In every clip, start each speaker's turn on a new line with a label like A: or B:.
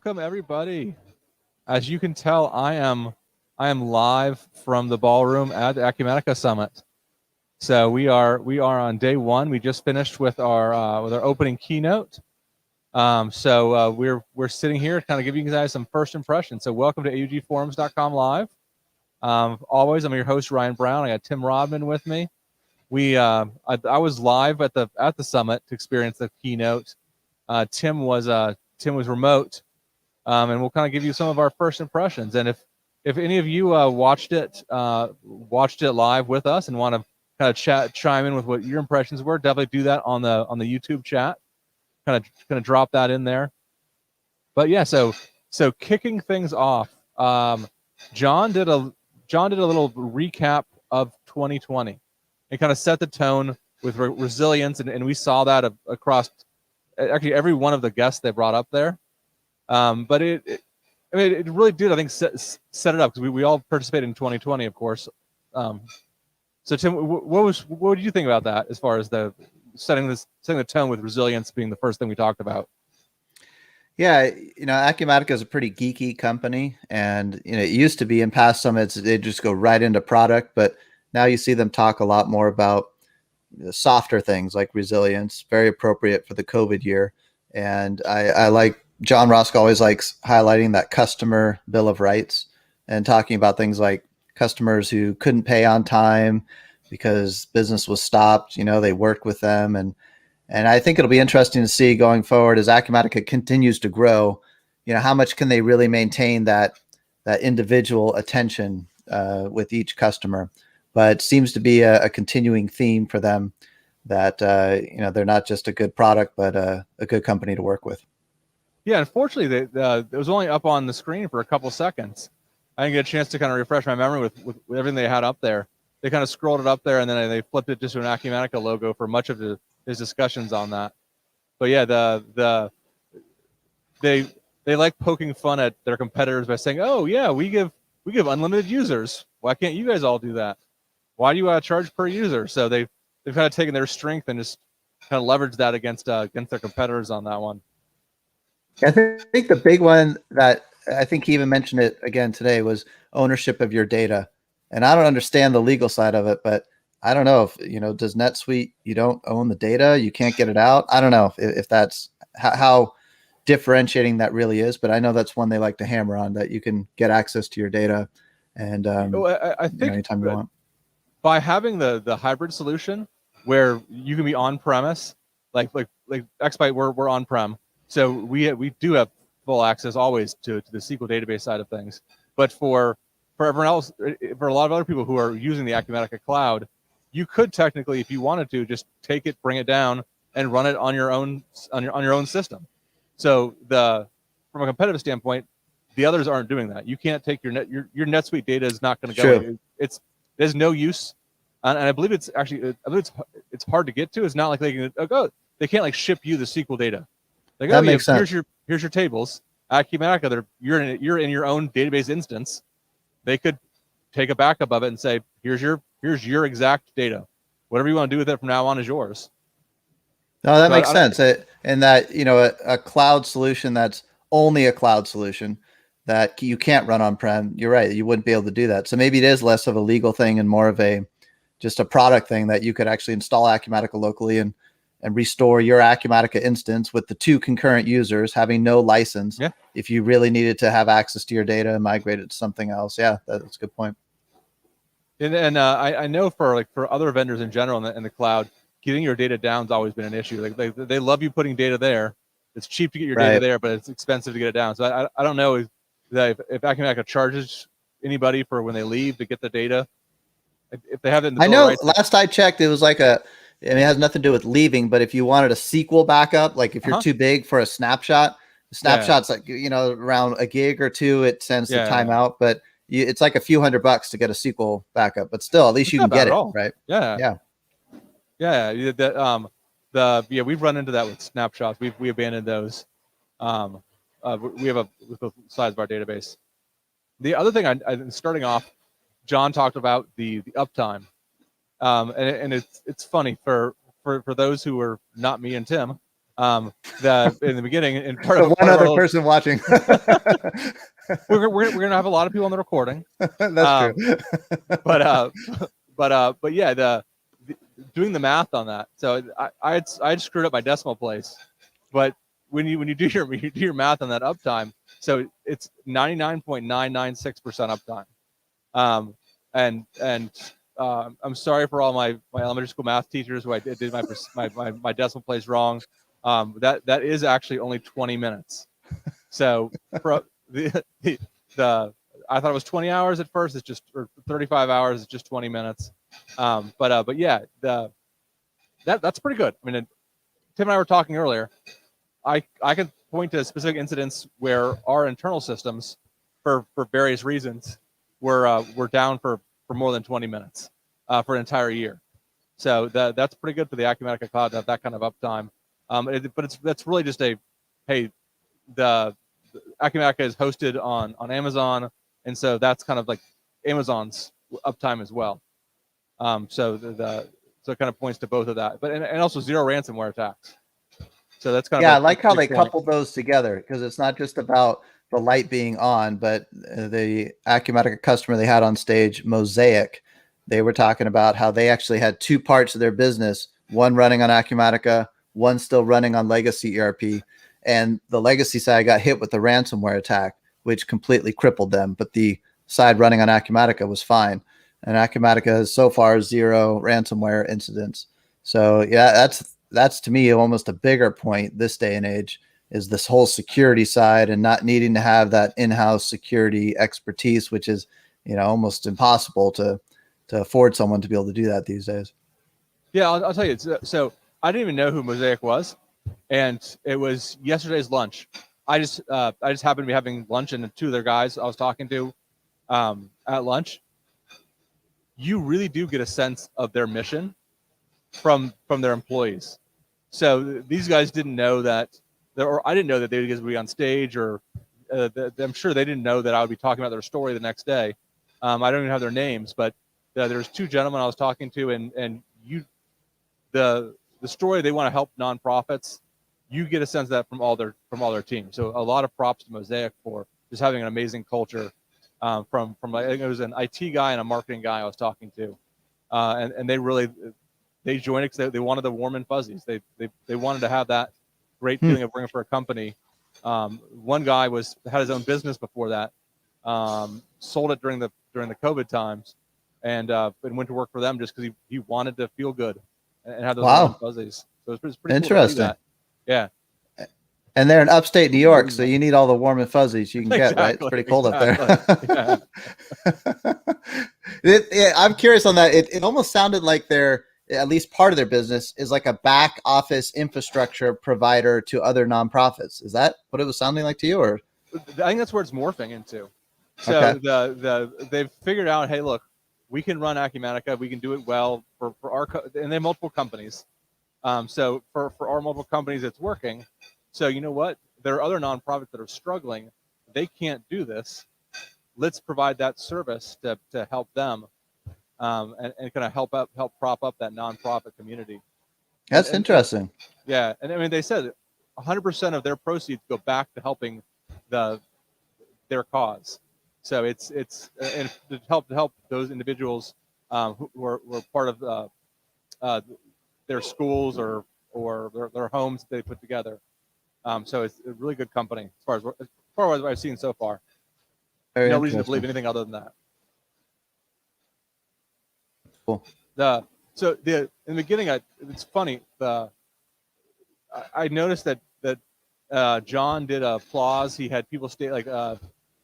A: Welcome everybody. As you can tell, I am live from the ballroom at the Acumatica Summit. So we are on day one. We just finished with our opening keynote. We're sitting here to kind of give you guys some first impressions. So welcome to augforums.com live. Always, I'm your host Ryan Brown. I got Tim Rodman with me. I was live at the summit to experience the keynote. Tim was remote, and we'll kind of give you some of our first impressions. And if any of you watched it live with us and want to kind of chime in with what your impressions were, definitely do that on the YouTube chat. Kind of drop that in there. But yeah, so kicking things off, Jon did a little recap of 2020. It kind of set the tone with resilience, and we saw that across actually every one of the guests they brought up there. But it really did, I think, set it up, because we all participated in 2020, of course. So Tim, what did you think about that as far as the setting the tone with resilience being the first thing we talked about?
B: Yeah, Acumatica is a pretty geeky company, and it used to be in past summits they just go right into product, but now you see them talk a lot more about the softer things like resilience, very appropriate for the COVID year. And I like Jon Roskill always likes highlighting that customer bill of rights and talking about things like customers who couldn't pay on time because business was stopped. They worked with them, and I think it'll be interesting to see going forward as Acumatica continues to grow. How much can they really maintain that individual attention with each customer? But it seems to be a continuing theme for them that they're not just a good product, but a good company to work with.
A: Yeah, unfortunately, it was only up on the screen for a couple seconds. I didn't get a chance to kind of refresh my memory with everything they had up there. They kind of scrolled it up there, and then they flipped it just to an Acumatica logo for much of his discussions on that. But yeah, they like poking fun at their competitors by saying, "Oh yeah, we give unlimited users. Why can't you guys all do that? Why do you charge per user?" So they've kind of taken their strength and just kind of leveraged that against their competitors on that one.
B: I think the big one that I think he even mentioned it again today was ownership of your data. And I don't understand the legal side of it, but I don't know if, does NetSuite, you don't own the data, you can't get it out. I don't know if that's how differentiating that really is, but I know that's one they like to hammer on, that you can get access to your data and
A: I think
B: anytime you want.
A: By having the hybrid solution where you can be on premise, like Xbyte, we're on prem, so we do have full access always to the SQL database side of things. But for everyone else, for a lot of other people who are using the Acumatica cloud, you could technically, if you wanted to, just take it, bring it down, and run it on your own system. So from a competitive standpoint, the others aren't doing that. You can't take your NetSuite data is not going to go. There's no use, and I believe it's hard to get to. It's not like they can't like ship you the SQL data. Like,
B: that makes sense.
A: Here's your tables. Acumatica, you're in your own database instance. They could take a backup of it and say, here's your exact data. Whatever you want to do with it from now on is yours.
B: No, that makes sense. And that, a cloud solution that's only a cloud solution that you can't run on-prem, you're right, you wouldn't be able to do that. So maybe it is less of a legal thing and more of just a product thing that you could actually install Acumatica locally and restore your Acumatica instance with the two concurrent users having no license.
A: Yeah.
B: If you really needed to have access to your data and migrate it to something else. Yeah, that's a good point.
A: And I know for other vendors in general in the cloud, getting your data down has always been an issue. Like they love you putting data there. It's cheap to get your data there, but it's expensive to get it down. So I don't know if Acumatica charges anybody for when they leave to get the data. If they have it in the
B: I know last I checked, it was like it has nothing to do with leaving, but if you wanted a SQL backup, like if you're too big for a snapshot, the snapshot's like, around a gig or two, it sends the timeout, but it's like a few $100 to get a SQL backup, but still, at least you can get it, right?
A: Yeah. We've run into that with snapshots. We abandoned those. We have with the size of our database. The other thing, I starting off, Jon talked about the uptime, and it's funny for those who are not me and Tim. In the beginning, and part
B: The
A: of
B: one
A: our
B: other
A: little,
B: person watching.
A: we're gonna have a lot of people on the recording.
B: That's true.
A: But yeah, the doing the math on that. So I had screwed up my decimal place, but when you do your math on that uptime, so it's 99.996% uptime. And I'm sorry for all my elementary school math teachers who I did my decimal place wrong. That is actually only 20 minutes. So the I thought it was 20 hours at first. It's just, or 35 hours. It's just 20 minutes. But yeah, that's pretty good. I mean, Tim and I were talking earlier. I can point to specific incidents where our internal systems, for various reasons, were down for more than 20 minutes for an entire year. So that's pretty good for the Acumatica Cloud to have that kind of uptime. But that's really just hey, the Acumatica is hosted on Amazon, and so that's kind of like Amazon's uptime as well. So so it kind of points to both of that, but and also zero ransomware attacks. So that's kind of
B: I like how they
A: point.
B: coupled those together, because it's not just about the light being on, but the Acumatica customer they had on stage, Mozaic, they were talking about how they actually had two parts of their business, one running on Acumatica, one still running on legacy ERP. And the legacy side got hit with the ransomware attack, which completely crippled them. But the side running on Acumatica was fine. And Acumatica has so far zero ransomware incidents. So yeah, that's to me almost a bigger point this day and age, is this whole security side and not needing to have that in-house security expertise, which is, almost impossible to afford someone to be able to do that these days.
A: Yeah, I'll tell you. So I didn't even know who Mosaic was, and it was yesterday's lunch. I just happened to be having lunch, and two of their guys I was talking to at lunch. You really do get a sense of their mission from their employees. So these guys didn't know that, or I didn't know that they would be on stage, or I'm sure they didn't know that I would be talking about their story the next day. I don't even have their names, but there's two gentlemen I was talking to, and the story, they want to help nonprofits. You get a sense of that from all their team. So a lot of props to Mosaic for just having an amazing culture. From I think it was an IT guy and a marketing guy I was talking to, and they joined it because they wanted the warm and fuzzies. They wanted to have that great feeling of working for a company. One guy had his own business before that, sold it during the COVID times, and went to work for them just because he wanted to feel good and have those warm and fuzzies. So it was pretty
B: interesting.
A: Cool to see that. Yeah.
B: And they're in upstate New York, so you need all the warm and fuzzies you can get, right? It's pretty cold up there. Yeah. I'm curious on that. It almost sounded like at least part of their business is like a back office infrastructure provider to other nonprofits. Is that what it was sounding like to you? Or
A: I think that's where it's morphing into. So they've figured out, hey, look, we can run Acumatica, we can do it well for our, and they have multiple companies. So for our multiple companies, it's working. So you know what? There are other nonprofits that are struggling. They can't do this. Let's provide that service to help them, and kind of help prop up that nonprofit community.
B: That's interesting.
A: Yeah, and I mean, they said 100% of their proceeds go back to helping their cause. So it's and to help those individuals who are part of their schools or their homes that they put together. So it's a really good company as far as what I've seen so far. No reason to believe anything other than that.
B: Cool.
A: In the beginning, it's funny. I noticed that John did applause. He had people stay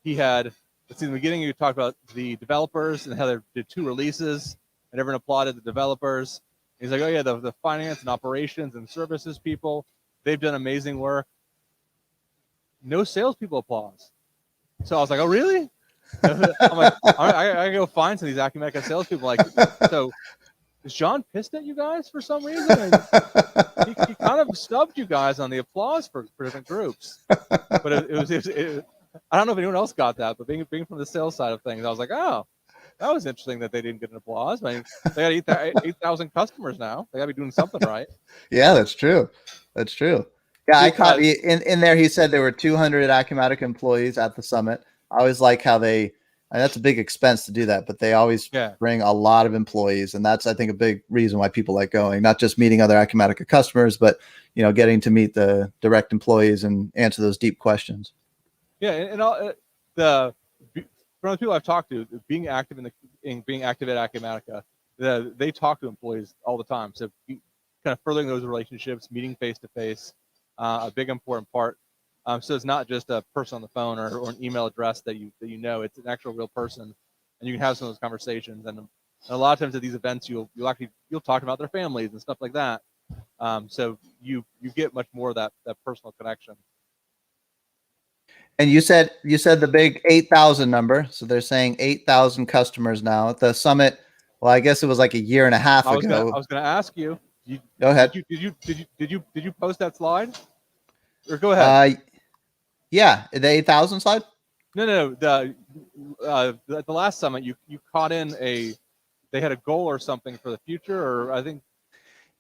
A: he had. Let's see, in the beginning, you talked about the developers and how they did 2 releases, and everyone applauded the developers. He's like, oh yeah, the finance and operations and services people, they've done amazing work. No salespeople applause. So I was like, oh really? I'm like, I gotta go find some of these Acumatica salespeople. Like, so is John pissed at you guys for some reason? He kind of snubbed you guys on the applause for different groups. But it was I don't know if anyone else got that, but being from the sales side of things, I was like, oh, that was interesting that they didn't get an applause. I mean, they got 8,000 customers now. They got to be doing something right.
B: Yeah, that's true. That's true. Yeah, I caught in there. He said there were 200 Acumatica employees at the summit. I always like how that's a big expense to do that, but they always bring a lot of employees. And that's, I think, a big reason why people like going, not just meeting other Acumatica customers, but, getting to meet the direct employees and answer those deep questions.
A: Yeah. And all, from the people I've talked to, being active being active at Acumatica, they talk to employees all the time. So kind of furthering those relationships, meeting face to face, a big important part. So it's not just a person on the phone or an email address that you know. It's an actual real person, and you can have some of those conversations. And a lot of times at these events, you'll talk about their families and stuff like that. So you get much more of that personal connection.
B: And you said the big 8,000 number. So they're saying 8,000 customers now at the summit. Well, I guess it was like a year and a half ago.
A: I was gonna ask you.
B: Go ahead.
A: Did you post that slide? Or go ahead.
B: Yeah, the 8,000 slide.
A: No. The last summit, you caught in they had a goal or something for the future, or I think.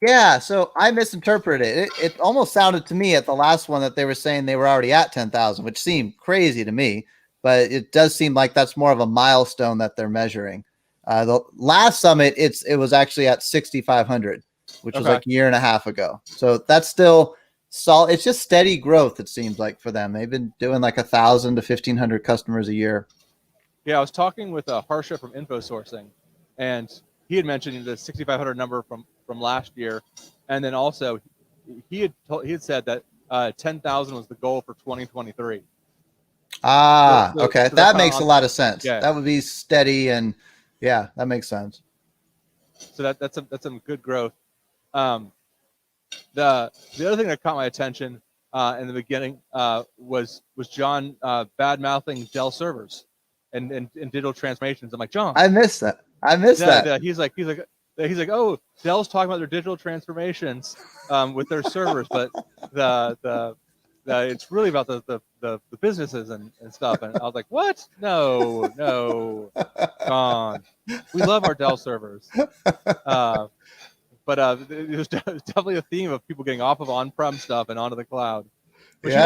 B: Yeah, so I misinterpreted it. It almost sounded to me at the last one that they were saying they were already at 10,000, which seemed crazy to me. But it does seem like that's more of a milestone that they're measuring. The last summit, it was actually at 6,500, which was like a year and a half ago. So that's still solid. It's just steady growth. It seems like for them, they've been doing like 1,000 to 1,500 customers a year.
A: Yeah, I was talking with Harsha from InfoSourcing, and he had mentioned the 6,500 number from last year, and then also he had said that 10,000 was the goal for 2023.
B: Okay,
A: so
B: that makes a lot of sense.
A: Yeah.
B: That would be steady, and yeah, that makes sense.
A: So that's some good growth. The other thing that caught my attention in the beginning was Jon bad mouthing Dell servers and digital transformations. I'm like, Jon,
B: I missed that.
A: He's like, oh, Dell's talking about their digital transformations with their servers, but it's really about the businesses and stuff. And I was like, what? No, Jon, we love our Dell servers. But it was definitely a theme of people getting off of on-prem stuff and onto the cloud. Which you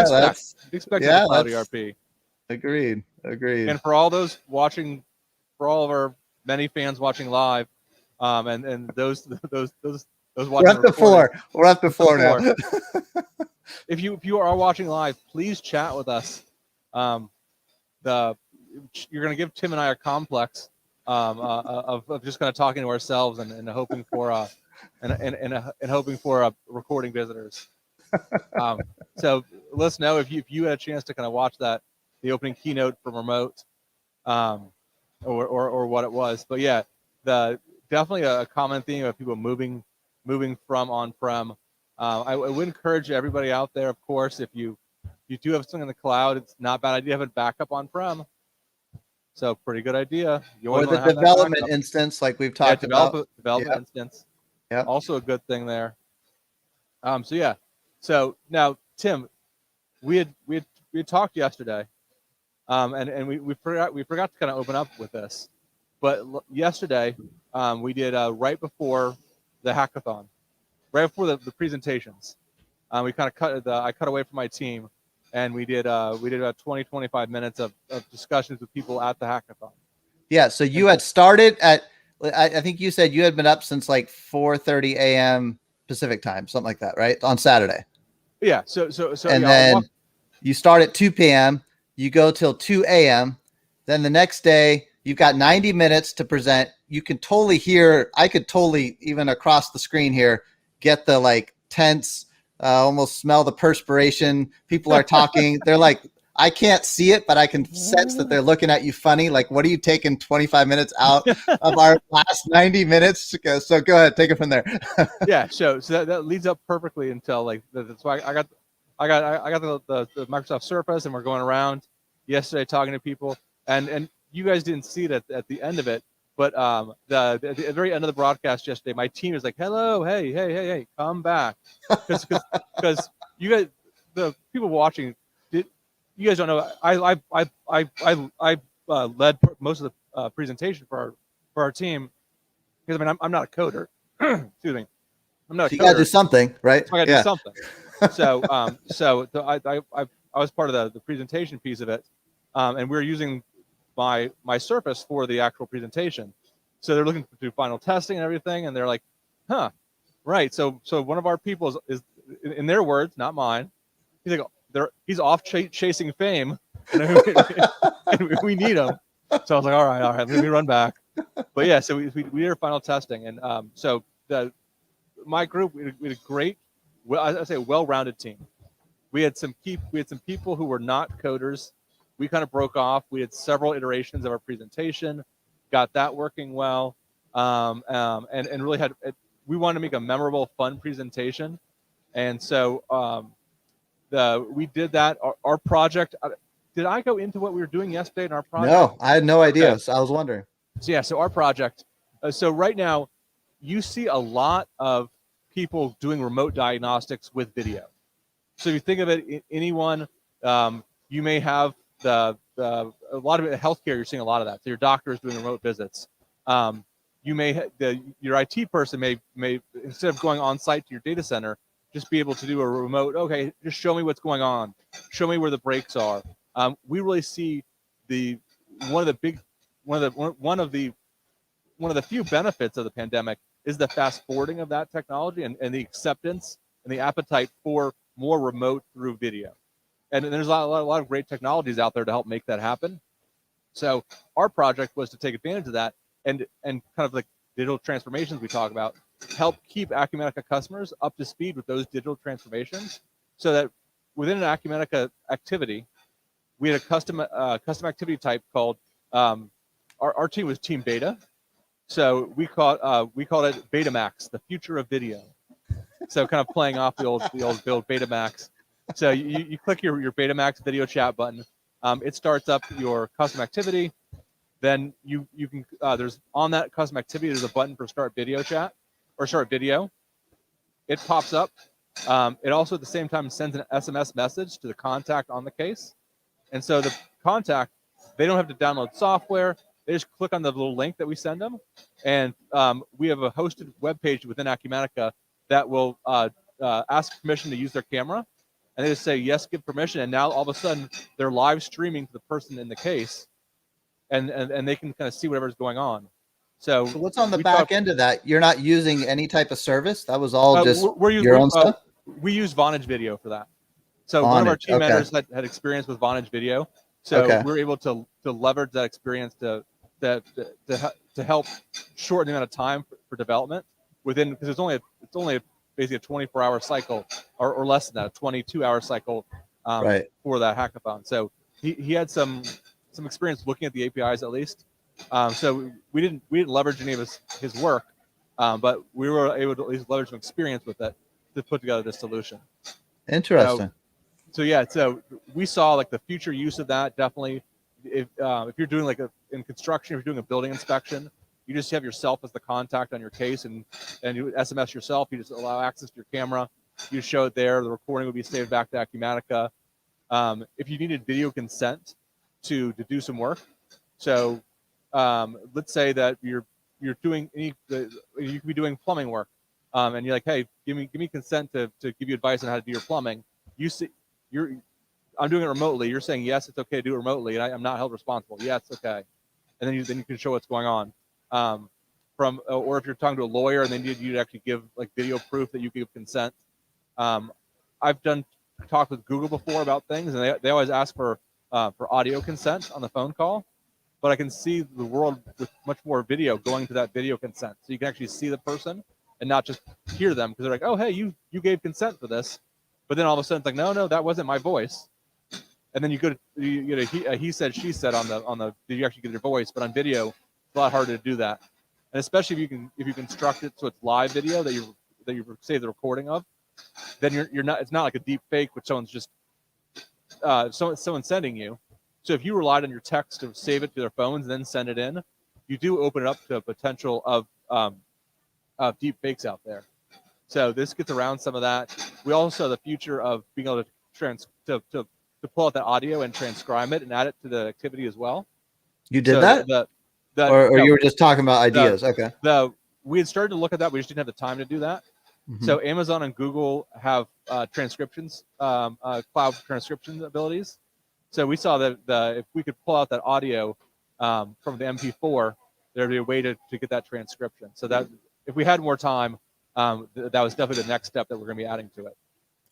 A: expect in cloud ERP.
B: Agreed.
A: And for all those watching, for all of our many fans watching live, and those watching.
B: We're up to four. We're up to four now.
A: If you are watching live, please chat with us. You're going to give Tim and I a complex of just kind of talking to ourselves and hoping for and hoping for recording visitors. So let us know if you had a chance to kind of watch the opening keynote from remote, or what it was. But yeah, definitely a common theme of people moving from on-prem. I would encourage everybody out there, of course, if you do have something in the cloud, it's not a bad idea to have it back up on-prem. So pretty good idea.
B: Or the development instance, like we've talked about.
A: Development instance.
B: Yeah.
A: Also a good thing there. So now, Tim, we had talked yesterday, and we forgot to kind of open up with this, but yesterday we did right before the hackathon, right before the presentations. We kind of I cut away from my team, and we did about 20-25 minutes of discussions with people at the hackathon.
B: Yeah. So you had started at, I think you said you had been up since like 4:30 a.m. Pacific time, something like that, right? On Saturday.
A: Yeah. So
B: and then you start at 2 p.m. You go till 2 a.m. Then the next day you've got 90 minutes to present. You can totally hear. I could totally, even across the screen here, get the like tense, almost smell the perspiration. People are talking. They're like, I can't see it, but I can sense that they're looking at you funny. Like, what are you taking 25 minutes out of our last 90 minutes? So go ahead, take it from there.
A: Yeah, so that leads up perfectly until like that's why I got the Microsoft Surface, and we're going around yesterday talking to people, and you guys didn't see it at the end of it, but at the very end of the broadcast yesterday, my team is like, hello, hey, come back, because you guys, the people watching, you guys don't know, I led most of the presentation for our team, because I mean I'm not a coder. Excuse me. I'm not.
B: You gotta do something, right?
A: So I gotta do something. So I was part of the presentation piece of it, and we were using my Surface for the actual presentation. So they're looking to do final testing and everything, and they're like, huh, right. So one of our people is in their words, not mine. He's like, he's off chasing fame, and we need him. So I was like, all right, let me run back. But yeah, so we did our final testing, and so my group, we had a great, I say, well-rounded team. We had some people who were not coders. We kind of broke off. We had several iterations of our presentation, got that working well, and really we wanted to make a memorable, fun presentation, and so we did that. Our project. Did I go into what we were doing yesterday in our project?
B: No, I had no idea.
A: Okay.
B: So I was wondering.
A: So yeah, so our project. So right now, you see a lot of people doing remote diagnostics with video. So if you think of it, anyone, you may have a lot of it, healthcare. You're seeing a lot of that. So your doctor is doing remote visits. You may your IT person may instead of going on site to your data center, just be able to do a remote. Okay, just show me what's going on. Show me where the breaks are. We really see one of the few benefits of the pandemic is the fast forwarding of that technology and the acceptance and the appetite for more remote through video. And there's a lot of great technologies out there to help make that happen. So our project was to take advantage of that and kind of like digital transformations we talk about, help keep Acumatica customers up to speed with those digital transformations, so that within an Acumatica activity, we had a custom activity type called our team was Team Beta, so we called it Betamax, the future of video. So kind of playing off the old Betamax. So you click your Betamax video chat button, it starts up your custom activity. Then you can there's on that custom activity there's a button for start video chat or start video. It pops up. It also at the same time sends an SMS message to the contact on the case, and so the contact, they don't have to download software. They just click on the little link that we send them, and we have a hosted web page within Acumatica that will ask permission to use their camera, and they just say yes, give permission, and now all of a sudden they're live streaming to the person in the case, and they can kind of see whatever's going on. So
B: what's on the back end of that? You're not using any type of service? That was all just
A: your
B: own stuff?
A: We use Vonage Video for that. So
B: Vonage,
A: one of our team members had experience with Vonage Video, so we're able to leverage that experience to help shorten the amount of time for development within, because it's only basically a 24-hour cycle or less than that, a 22-hour cycle for that hackathon. So he had some experience looking at the APIs at least. So we didn't leverage any of his work, but we were able to at least leverage some experience with it to put together this solution.
B: Interesting.
A: So we saw like the future use of that definitely. If you're doing in construction, if you're doing a building inspection, you just have yourself as the contact on your case, and you SMS yourself. You just allow access to your camera. You show it there. The recording would be saved back to Acumatica. If you needed video consent to do some work, so let's say that you're doing you could be doing plumbing work, and you're like, hey, give me consent to give you advice on how to do your plumbing. I'm doing it remotely. You're saying yes, it's okay to do it remotely, and I'm not held responsible. Yeah, it's okay, and then you can show what's going on. Or if you're talking to a lawyer and they need you to actually give like video proof that you give consent. I've done talk with Google before about things, and they always ask for audio consent on the phone call, but I can see the world with much more video going to that video consent, so you can actually see the person and not just hear them, because they're like, oh hey, you gave consent for this, but then all of a sudden it's like, no, that wasn't my voice. And then you get a he said, she said on the did you actually get your voice? But on video, it's a lot harder to do that. And especially if you construct it so it's live video that you save the recording of, then you're not, it's not like a deep fake which someone's just someone's sending you. So if you relied on your text to save it to their phones and then send it in, you do open it up to a potential of deep fakes out there. So this gets around some of that. We also have the future of being able to pull out that audio and transcribe it and add it to the activity as well.
B: You did that? Or you were just talking about ideas? Okay.
A: We had started to look at that. We just didn't have the time to do that. So Amazon and Google have transcriptions, cloud transcription abilities. So we saw that if we could pull out that audio from the MP4, there'd be a way to get that transcription. So that if we had more time, that was definitely the next step that we're going to be adding to it.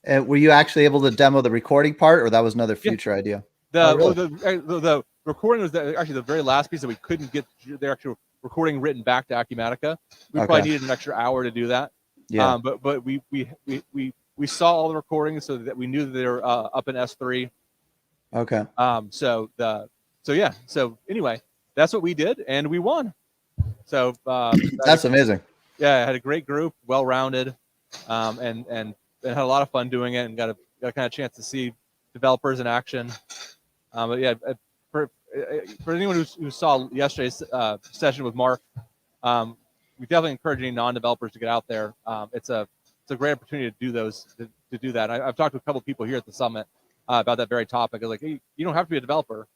B: And were you actually able to demo the recording part, or that was another future idea?
A: The recording was actually the very last piece that we couldn't get the actual recording written back to Acumatica. We probably needed an extra hour to do that.
B: Yeah.
A: But we saw all the recordings so that we knew that they were up in S3.
B: Okay.
A: So anyway, that's what we did, and we won. So
B: that's amazing.
A: Yeah, I had a great group, well-rounded, and had a lot of fun doing it, and got a kind of chance to see developers in action. But yeah, for anyone who saw yesterday's session with Mark, we definitely encourage any non-developers to get out there. It's a great opportunity to do that. I've talked to a couple of people here at the summit about that very topic. Like, hey, you don't have to be a developer;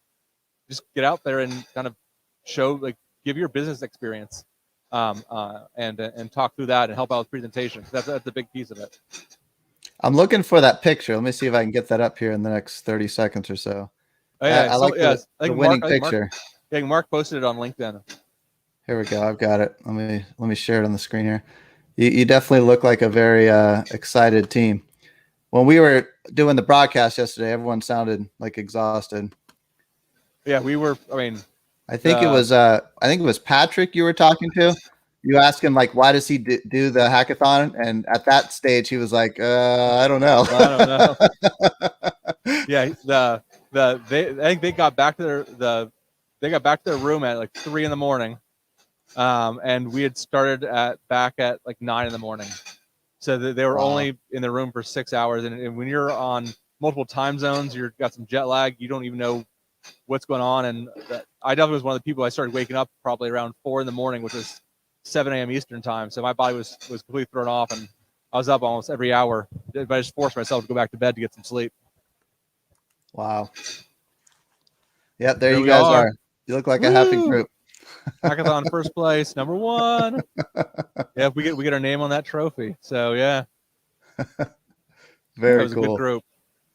A: just get out there and kind of give your business experience, and talk through that and help out with presentations. That's a big piece of it.
B: I'm looking for that picture. Let me see if I can get that up here in the next 30 seconds or so.
A: Oh, yeah,
B: I like the winning picture.
A: Mark posted it on LinkedIn.
B: Here we go. I've got it. Let me share it on the screen here. You definitely look like a very excited team. When we were doing the broadcast yesterday, everyone sounded like exhausted.
A: Yeah, we were. I mean,
B: I think it was Patrick you were talking to. You asked him why does he do the hackathon, and at that stage he was like, I don't know.
A: I don't know. Yeah, I think they got back to their room at 3 a.m. And we had started back at 9 a.m. So they were only in the room for 6 hours, and when you're on multiple time zones, you've got some jet lag. You don't even know what's going on, and I definitely was one of the people. I started waking up probably around 4 a.m, which was 7 a.m. Eastern time. So my body was completely thrown off, and I was up almost every hour. But I just forced myself to go back to bed to get some sleep.
B: Wow. Yep, there you guys are. You look like a happy group.
A: Hackathon first place, #1. Yeah, we get our name on that trophy. So yeah.
B: Very
A: cool. It was a good group.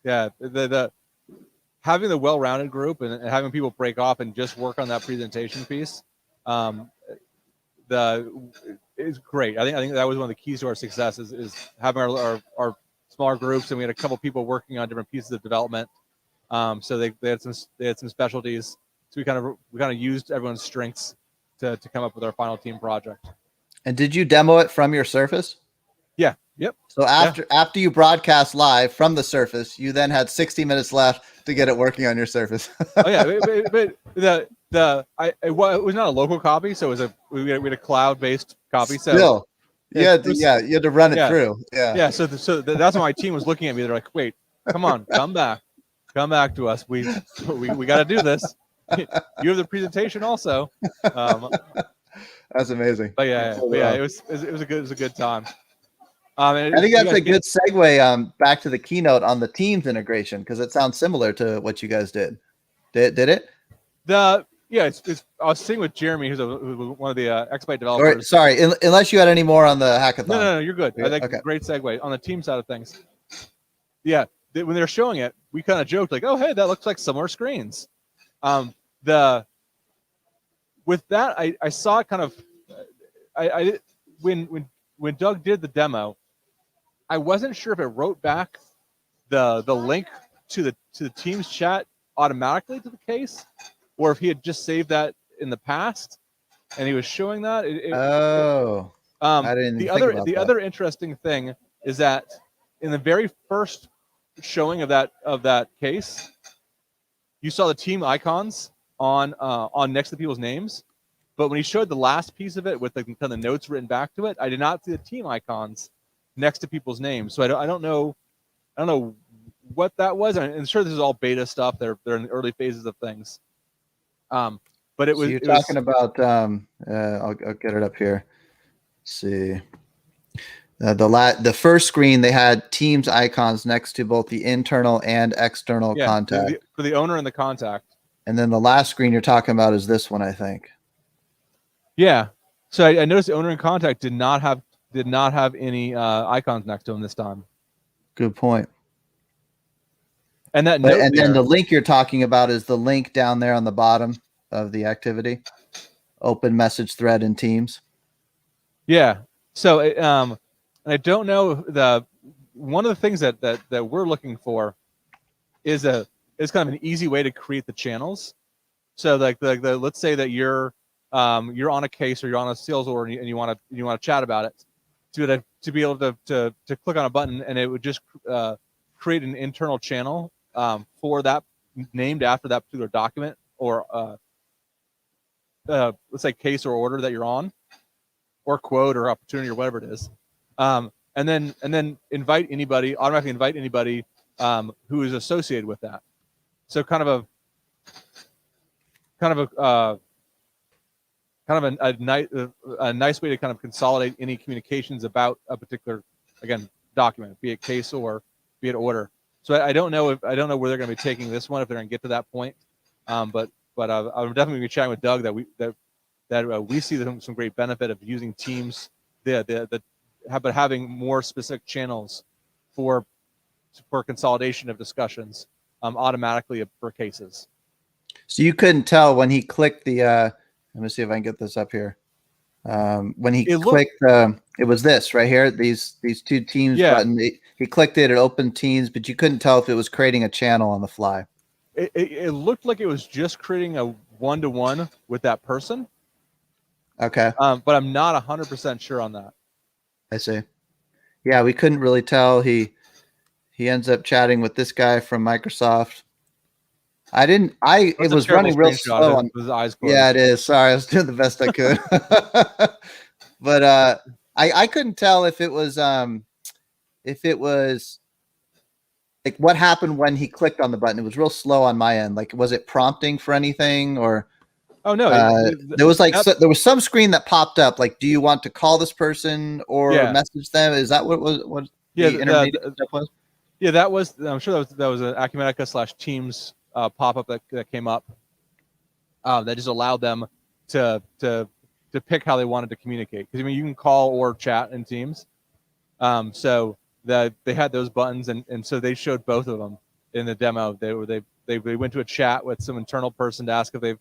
A: Yeah, the having the well-rounded group and having people break off and just work on that presentation piece, is great. I think that was one of the keys to our success is having our smaller groups, and we had a couple people working on different pieces of development. So they had some specialties. So we kind of used everyone's strengths to come up with our final team project.
B: And did you demo it from your Surface?
A: Yeah. Yep.
B: So after you broadcast live from the Surface, you then had 60 minutes left to get it working on your Surface.
A: Oh yeah, but it was not a local copy, so we had a cloud-based copy. So
B: still, you had to run it through. Yeah.
A: So that's why my team was looking at me. They're like, "Wait, come on, come back to us. We got to do this. You have the presentation also."
B: That's amazing.
A: But it was a good time.
B: I think that's a good segue back to the keynote on the Teams integration, because it sounds similar to what you guys did. Did it?
A: I was sitting with Jeremy, who's one of the Xbyte developers.
B: Sorry, unless you had any more on the hackathon.
A: No, you're good. I think great segue on the team side of things. Yeah, when they were showing it, we kind of joked like, "Oh, hey, that looks like similar screens." With that, I saw it kind of. When Doug did the demo, I wasn't sure if it wrote back the link to the Teams chat automatically to the case, or if he had just saved that in the past and he was showing that.
B: I didn't think about that.
A: The other interesting thing is that in the very first showing of that case, you saw the team icons on next to people's names, but when he showed the last piece of it with the kind of notes written back to it, I did not see the team icons next to people's names. So I don't know what that was. I'm sure this is all beta stuff. They're in the early phases of things. But it was. So
B: you're talking about. I'll get it up here. Let's see. The first screen, they had Teams icons next to both the internal and external contact
A: for the owner and the contact.
B: And then the last screen you're talking about is this one, I think.
A: Yeah. So I noticed the owner and contact did not have did not have any icons next to them this time.
B: Good point.
A: And that note
B: And
A: there,
B: then the link you're talking about is the link down there on the bottom of the activity, open message thread in Teams.
A: yeah. So and I don't know, one of the things that we're looking for is kind of an easy way to create the channels. So like the let's say that you're on a case or you're on a sales order and you want to chat about it, to be able to click on a button and it would just create an internal channel for that, named after that particular document or let's say case or order that you're on, or quote or opportunity or whatever it is, and then automatically invite anybody who is associated with that. So kind of a nice way to kind of consolidate any communications about a particular, again, document, be it case or be it order. So I don't know where they're going to be taking this one, if they're going to get to that point. But I'm definitely be chatting with Doug that we see some great benefit of using Teams, but having more specific channels for consolidation of discussions automatically for cases.
B: So you couldn't tell when he clicked the. Let me see if I can get this up here. When he clicked, it was this right here. These two Teams button. He clicked it. It opened Teams, but you couldn't tell if it was creating a channel on the fly.
A: It looked like it was just creating a one-to-one with that person.
B: Okay.
A: But I'm not 100% sure on that.
B: I see. Yeah, we couldn't really tell. He ends up chatting with this guy from Microsoft. It was running real slow on
A: his eyes closed.
B: Yeah, it is. Sorry, I was doing the best I could. But I couldn't tell if it was like what happened when he clicked on the button. It was real slow on my end. Like, was it prompting for anything, or
A: oh no,
B: there was some screen that popped up like, do you want to call this person or message them? Is that what the intermediate step was?
A: Yeah, that was, I'm sure that was an Acumatica / Teams pop-up that came up that just allowed them to pick how they wanted to communicate. Because I mean, you can call or chat in Teams. So that they had those buttons, and so they showed both of them in the demo. They went to a chat with some internal person to ask if they've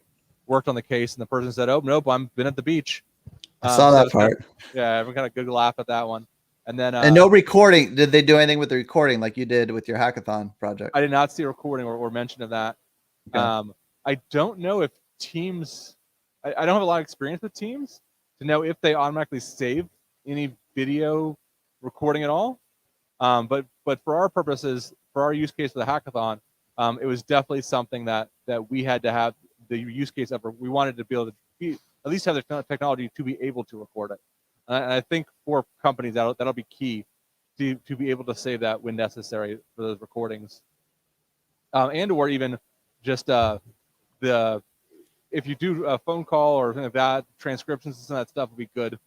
A: worked on the case, and the person said, "Oh nope, I've been at the beach."
B: I saw that part.
A: Everyone kind of good laugh at that one. And then
B: and no recording. Did they do anything with the recording like you did with your hackathon project?
A: I did not see a recording or mention of that. Okay. I don't know if Teams. I don't have a lot of experience with Teams to know if they automatically save any video recording at all. But for our purposes, for our use case of the hackathon, it was definitely something that we had to have the use case of. We wanted to be able to at least have the technology to be able to record it. And I think for companies that'll be key to be able to save that when necessary for those recordings, and or even just if you do a phone call or something like that, transcriptions and some of that stuff would be good.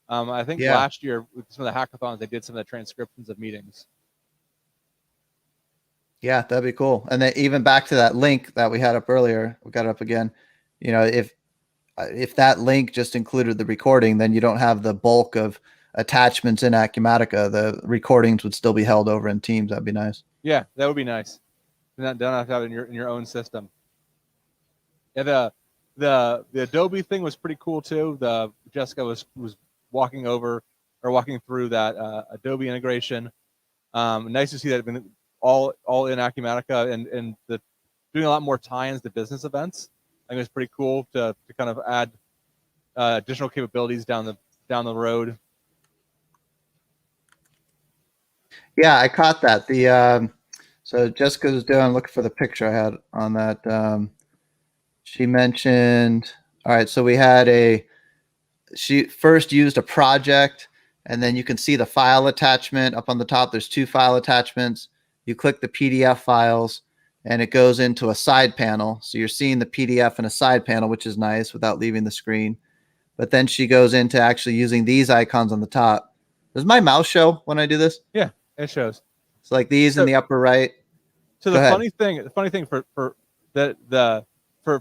A: I think last year with some of the hackathons, they did some of the transcriptions of meetings.
B: Yeah, that'd be cool. And then even back to that link that we had up earlier, we got it up again. You know, if that link just included the recording, then you don't have the bulk of attachments in Acumatica. The recordings would still be held over in Teams. That'd be nice. Yeah,
A: that would be nice. You don't have to have it in your own system. Yeah, the Adobe thing was pretty cool too. Jessica was walking through that Adobe integration. Nice to see that it's been all in Acumatica and doing a lot more tie-ins to business events. I think it's pretty cool to kind of add additional capabilities down the road.
B: Yeah, I caught that. So Jessica was looking for the picture I had on that. She mentioned, all right, so she first used a project, and then you can see the file attachment up on the top. There's 2 file attachments. You click the PDF files, and it goes into a side panel. So you're seeing the PDF in a side panel, which is nice without leaving the screen. But then she goes into actually using these icons on the top. Does my mouse show when I do this?
A: Yeah, it shows.
B: So like these in the upper right.
A: So the funny thing for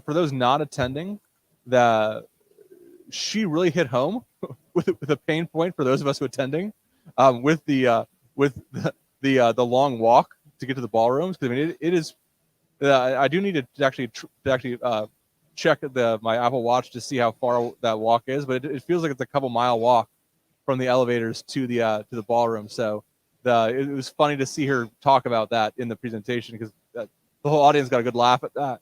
A: those not attending, she really hit home with a pain point for those of us who are attending, with the long walk to get to the ballrooms. Because I mean, it is. I do need to actually check my Apple Watch to see how far that walk is, but it feels like it's a couple mile walk from the elevators to the ballroom. So it was funny to see her talk about that in the presentation, because the whole audience got a good laugh at that,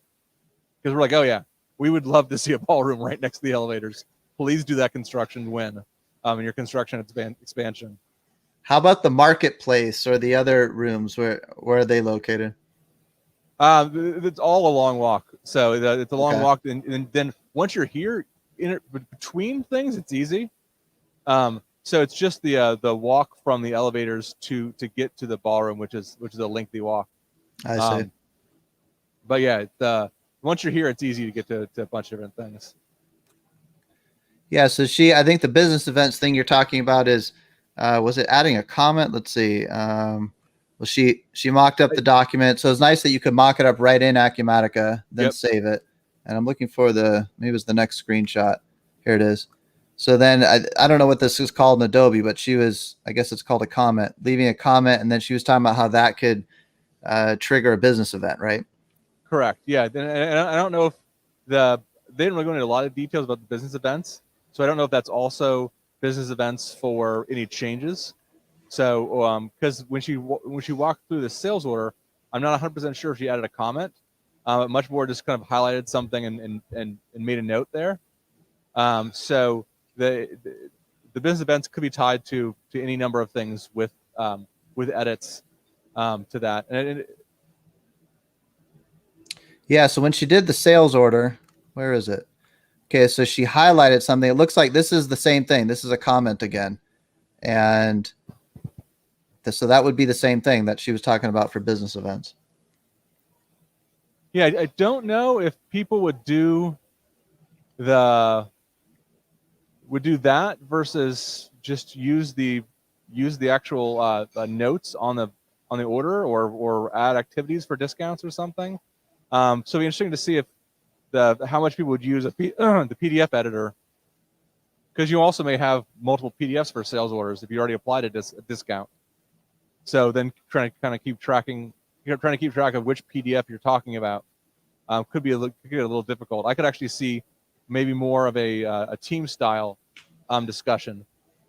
A: because we're like, oh yeah, we would love to see a ballroom right next to the elevators. Please do that construction when in your construction expansion.
B: How about the marketplace or the other rooms? Where are they located?
A: It's all a long walk. So it's a long
B: Okay.
A: walk, and then once you're here, between things, it's easy. So it's just the walk from the elevators to get to the ballroom, which is a lengthy walk.
B: I see.
A: But yeah, once you're here, it's easy to get to a bunch of different things.
B: Yeah. So I think the business events thing you're talking about is, was it adding a comment? Let's see. Well, she mocked up the document, so it's nice that you could mock it up right in Acumatica, then save it. And I'm looking for maybe it was the next screenshot. Here it is. So then I don't know what this is called in Adobe, but I guess it's called a comment, leaving a comment, and then she was talking about how that could trigger a business event, right?
A: Correct. Yeah, and I don't know if they didn't really go into a lot of details about the business events, so I don't know if that's also business events for any changes. So because when she walked through the sales order, I'm not 100% sure if she added a comment. Much more just kind of highlighted something and made a note there. So the business events could be tied to any number of things with edits to that.
B: Yeah. So when she did the sales order, where is it? Okay. So she highlighted something. It looks like this is the same thing. This is a comment again. And so that would be the same thing that she was talking about for business events.
A: Yeah, I don't know if people would do that versus just use the actual notes on the order, or add activities for discounts or something. So it'd be interesting to see if how much people would use the PDF editor, because you also may have multiple PDFs for sales orders if you already applied a discount. So then trying to keep track of which PDF you're talking about could get a little difficult. I could actually see maybe more of a team style discussion.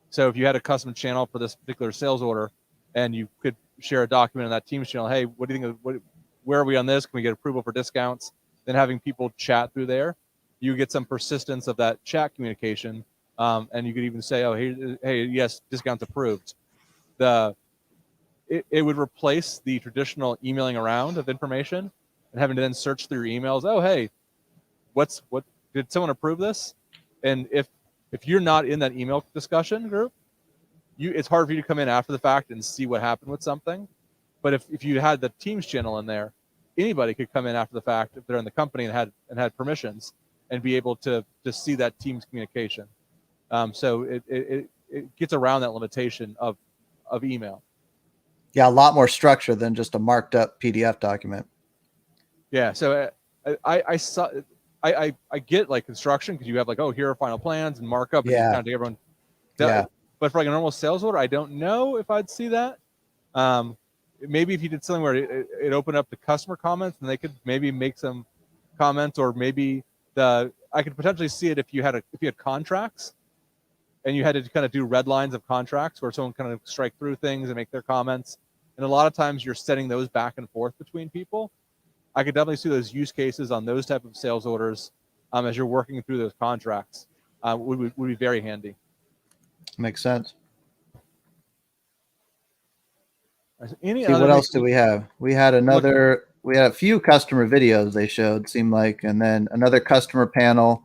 A: So if you had a custom channel for this particular sales order, and you could share a document in that Teams channel, hey, what do you think? Where are we on this? Can we get approval for discounts? Then having people chat through there, you get some persistence of that chat communication, and you could even say, oh, hey, yes, discounts approved. It would replace the traditional emailing around of information and having to then search through your emails. Oh, hey, what did someone approve this? And if you're not in that email discussion group, it's hard for you to come in after the fact and see what happened with something. But if you had the Teams channel in there, anybody could come in after the fact if they're in the company and had permissions, and be able to see that Teams communication. So it gets around that limitation of email.
B: Yeah, a lot more structure than just a marked up PDF document.
A: Yeah, so I get like construction, because you have like, oh, here are final plans and markup, and you kind of take everyone.
B: Yeah.
A: But for like a normal sales order, I don't know if I'd see that. Maybe if you did something where it opened up to customer comments, and they could maybe make some comments, or maybe I could potentially see it if you had contracts, and you had to kind of do red lines of contracts where someone kind of strike through things and make their comments. And a lot of times you're setting those back and forth between people. I could definitely see those use cases on those type of sales orders as you're working through those contracts. Would be very handy.
B: Makes sense.
A: See,
B: what else do we have? We had a few customer videos they showed, seemed like, and then another customer panel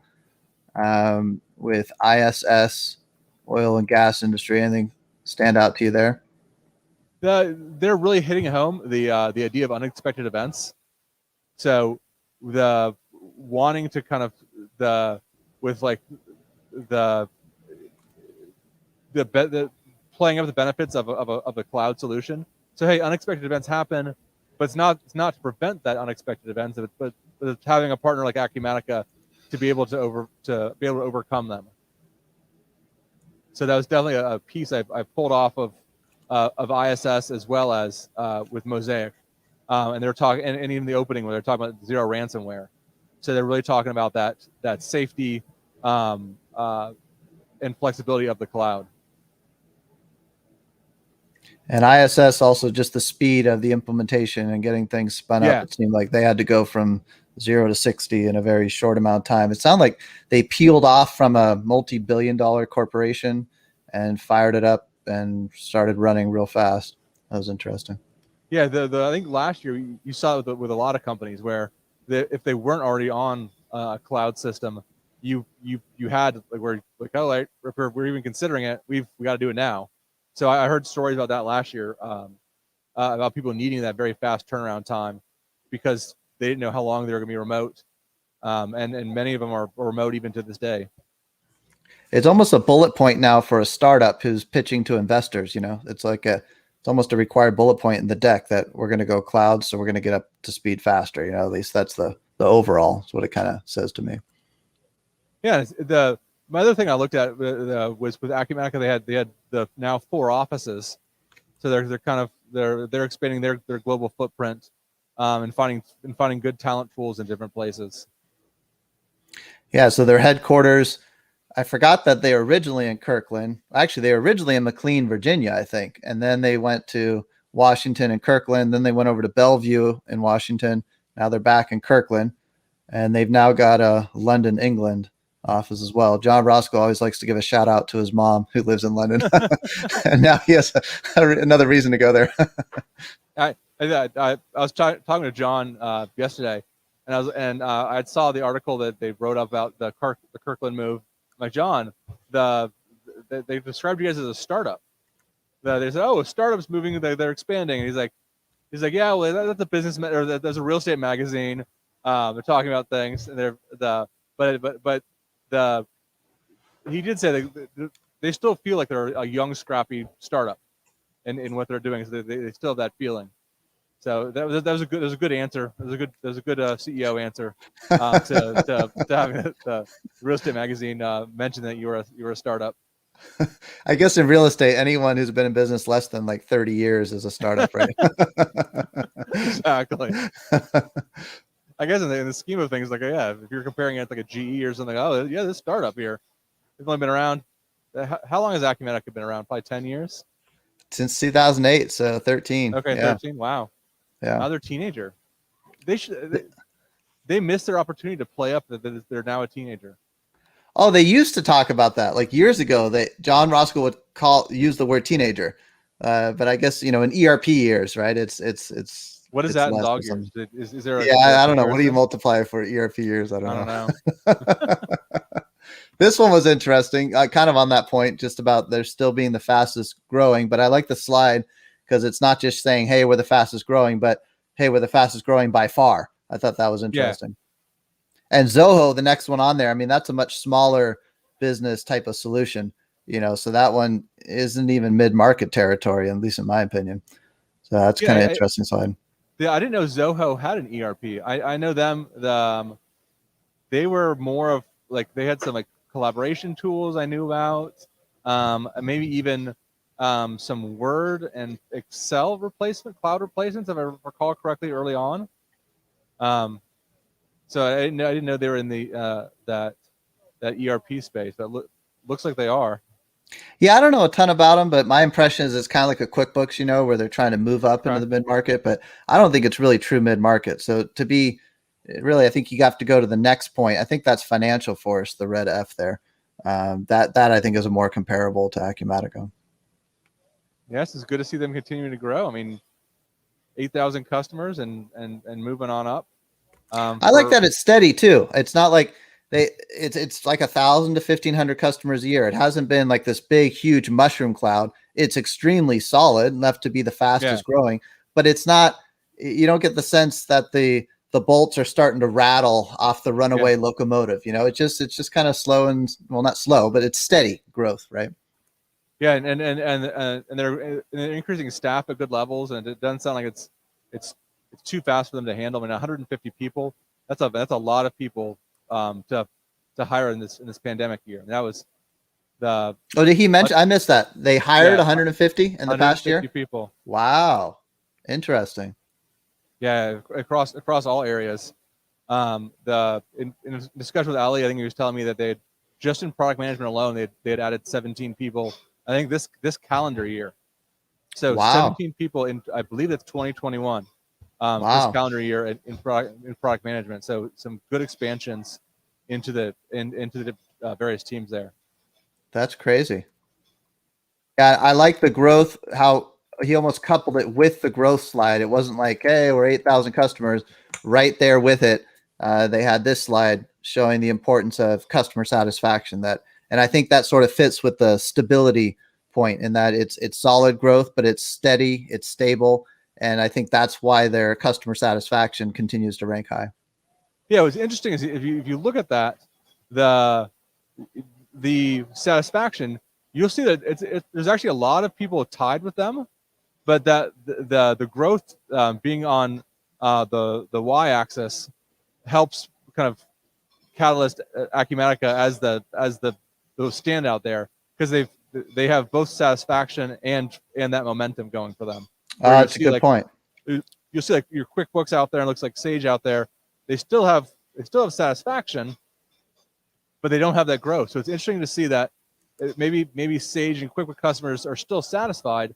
B: with ISS, oil and gas industry. Anything stand out to you there?
A: They're really hitting home the idea of unexpected events. So the wanting to kind of with like the playing up the benefits of a cloud solution. So hey, unexpected events happen, but it's not to prevent that unexpected events, but it's having a partner like Acumatica to be able to overcome them. So that was definitely a piece I pulled off of ISS as well as with Mosaic. And they're talking, and even the opening where they're talking about zero ransomware. So they're really talking about that safety and flexibility of the cloud.
B: And ISS also just the speed of the implementation and getting things spun up. It seemed like they had to go from 0 to 60 in a very short amount of time. It sounded like they peeled off from a multi-billion-dollar corporation and fired it up and started running real fast. That was interesting.
A: Yeah, I think last year you saw it with a lot of companies where if they weren't already on a cloud system, you had like we're like, oh, like, we're even considering it. We got to do it now. So I heard stories about that last year about people needing that very fast turnaround time because they didn't know how long they were going to be remote, and many of them are remote even to this day.
B: It's almost a bullet point now for a startup who's pitching to investors. You know, it's almost a required bullet point in the deck that we're going to go cloud, so we're going to get up to speed faster. You know, at least that's the overall. That's what it kind of says to me.
A: Yeah, my other thing I looked at was with Acumatica. They had the now 4 offices, so they're kind of they're expanding their global footprint, and finding good talent pools in different places.
B: Yeah, so their headquarters, I forgot that they were originally in Kirkland. Actually, they were originally in McLean, Virginia, I think. And then they went to Washington and Kirkland. Then they went over to Bellevue in Washington. Now they're back in Kirkland. And they've now got a London, England office as well. Jon Roskill always likes to give a shout out to his mom who lives in London. And now he has another reason to go there.
A: I was talking to John yesterday, and I saw the article that they wrote about the Kirkland move. I'm like, John, they described you guys as a startup. They said, oh, a startup's moving, they're expanding. And he's like, yeah, well, that's a business or there's a real estate magazine. They're talking about things, and he did say they still feel like they're a young, scrappy startup in what they're doing. So they still have that feeling. So that was a good answer. That was a good CEO answer to having the real estate magazine mention that you were a startup.
B: I guess in real estate, anyone who's been in business less than like 30 years is a startup, right?
A: Exactly. I guess in the scheme of things, like, yeah, if you're comparing it to like a GE or something, oh yeah, this startup here, they've only been around. How long has Acumatica been around? Probably 10 years.
B: Since 2008, so 13.
A: Okay,
B: yeah.
A: 13. Wow.
B: Yeah.
A: Another teenager. They missed their opportunity to play up that they're now a teenager.
B: Oh, they used to talk about that like years ago. Jon Roskill would use the word teenager, but I guess in ERP years, right? It's
A: what is that in dog years? Is there?
B: I don't know. What do you multiply for ERP years? I don't know. This one was interesting, kind of on that point, just about they're still being the fastest growing. But I like the slide because it's not just saying, "Hey, we're the fastest growing," but "Hey, we're the fastest growing by far." I thought that was interesting. Yeah. And Zoho, the next one on there, I mean, that's a much smaller business type of solution, so that one isn't even mid-market territory, at least in my opinion. So that's kind of interesting slide.
A: Yeah, I didn't know Zoho had an ERP. I know them. They were more of like they had some like collaboration tools I knew about, maybe even some Word and Excel cloud replacements, if I recall correctly, early on. So I didn't know they were in the that ERP space, but looks like they are.
B: Yeah, I don't know a ton about them, but my impression is it's kind of like a QuickBooks, where they're trying to move up into the mid-market, but I don't think it's really true mid-market. So to be really, I think you have to go to the next point. I think that's Financial Force, the red F there. That I think is a more comparable to Acumatica.
A: Yes, it's good to see them continuing to grow. I mean, 8,000 customers and moving on up.
B: I like that it's steady too. It's not like it's like 1,000 to 1,500 customers a year. It hasn't been like this big, huge mushroom cloud. It's extremely solid enough to be the fastest growing, but it's not. You don't get the sense that the bolts are starting to rattle off the runaway locomotive. It's just kind of slow and not slow, but it's steady growth, right?
A: Yeah, and they're increasing staff at good levels, and it doesn't sound like it's too fast for them to handle. I mean, 150 people. That's a lot of people to hire in this pandemic year. And that was the
B: Oh, did he mention? I missed that. They hired
A: yeah
B: 150 in the past
A: 150
B: year.
A: people.
B: Wow, interesting.
A: Yeah, across all areas. In a discussion with Ali, I think he was telling me that they had, just in product management alone, they had added 17 people. I think this calendar year. So
B: Wow,
A: 17 people in, I believe it's 2021. This
B: wow,
A: calendar year in product management. So some good expansions into the various teams there.
B: that's crazy. Yeah, I like the growth. How he almost coupled it with the growth slide. It wasn't like, hey, we're 8,000 customers. Right there with it, they had this slide showing the importance of customer satisfaction. And I think that sort of fits with the stability point in that it's solid growth, but it's steady, it's stable, and I think that's why their customer satisfaction continues to rank high.
A: Yeah, what's interesting is if you look at that, the satisfaction, you'll see that there's actually a lot of people tied with them, but that the growth being on the y-axis helps kind of catalyst Acumatica as the standout there, because they have both satisfaction and that momentum going for them. Where you
B: It's a
A: see
B: good
A: like
B: point.
A: you'll see like your QuickBooks out there, and it looks like Sage out there. They still have satisfaction, but they don't have that growth. So it's interesting to see that maybe Sage and QuickBooks customers are still satisfied,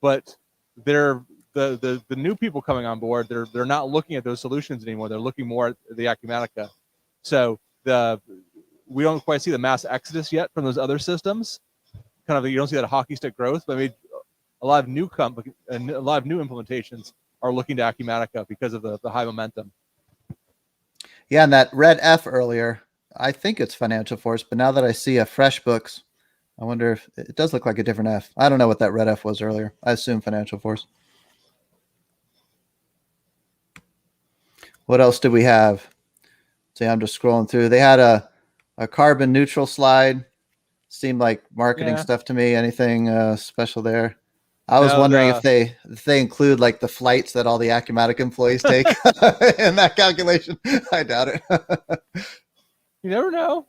A: but they're the new people coming on board. They're not looking at those solutions anymore. They're looking more at the Acumatica. So we don't quite see the mass exodus yet from those other systems. Kind of, you don't see that hockey stick growth, but I mean, a lot of new implementations are looking to Acumatica because of the high momentum.
B: Yeah, and that red F earlier, I think it's Financial Force, but now that I see a FreshBooks, I wonder if it does look like a different F. I don't know what that red F was earlier. I assume Financial Force. What else did we have? See, I'm just scrolling through. They had a carbon neutral slide. Seemed like marketing stuff to me. Anything special there? I was wondering if they include like the flights that all the Acumatica employees take in that calculation. I doubt it.
A: You never know.